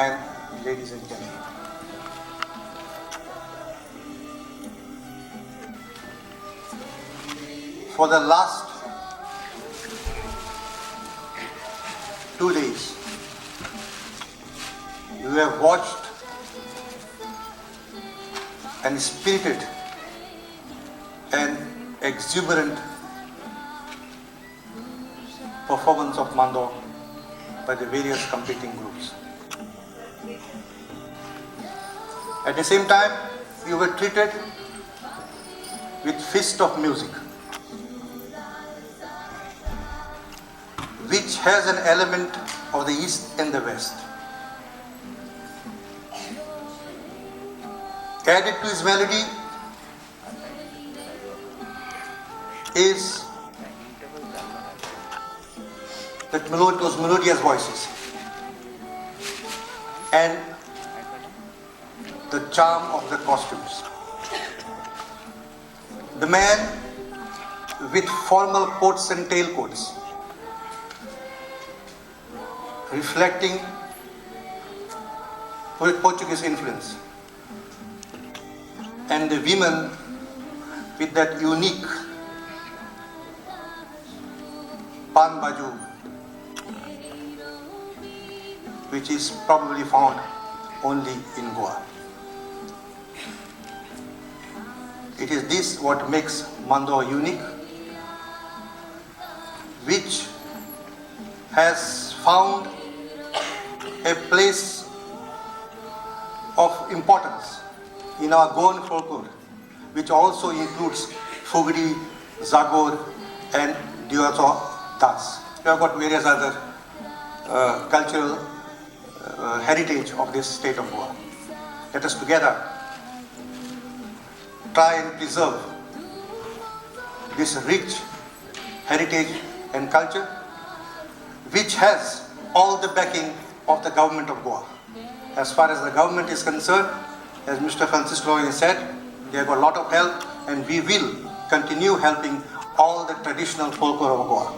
and ladies and gentlemen. For the last 2 days, you have watched an spirited and exuberant performance of Mando by the various competing groups. At the same time, you were treated with feast of music, which has an element of the East and the West. Added to his melody is those melodious voices and the charm of the costumes. The man with formal coats and tailcoats, reflecting Portuguese influence, and the women with that unique pan baju, which is probably found only in Goa. It is this what makes Mando unique, which has found a place of importance in our Goan folklore, which also includes Fugri, Zagor and Dioso Das. We have got various other cultural heritage of this state of Goa. Let us together try and preserve this rich heritage and culture, which has all the backing of the government of Goa. As far as the government is concerned, as Mr. Francisco has said, they have got a lot of help, and we will continue helping all the traditional folklore of Goa.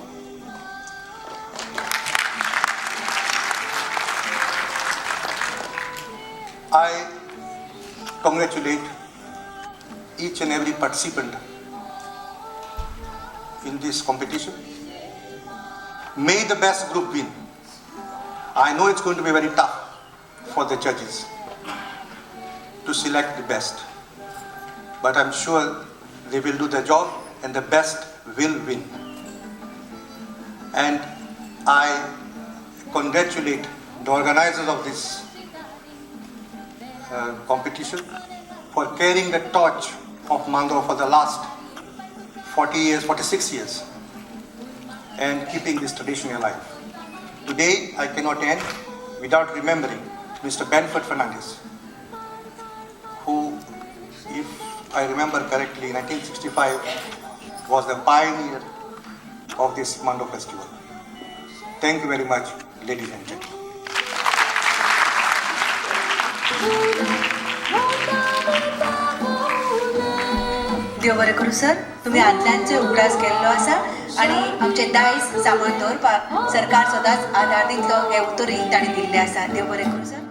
I congratulate each and every participant in this competition. May the best group win. I know it's going to be very tough for the judges to select the best, but I'm sure they will do their job and the best will win. And I congratulate the organizers of this competition for carrying the torch of Mando for the last 46 years and keeping this tradition alive. Today, I cannot end without remembering Mr. Benford Fernandez, who, if I remember correctly, in 1965 was the pioneer of this Mando festival. Thank you very much, ladies and gentlemen. देव बरें करूं sir. तुम्ही आदल्यांचे उगडास केल्लो आसा आनी आमचे दायज सांबाळून दवरपाक सरकार सदांच आदार दितलो हे उतरूय ताणी दिल्लें आसा. देव बरें करूं सर.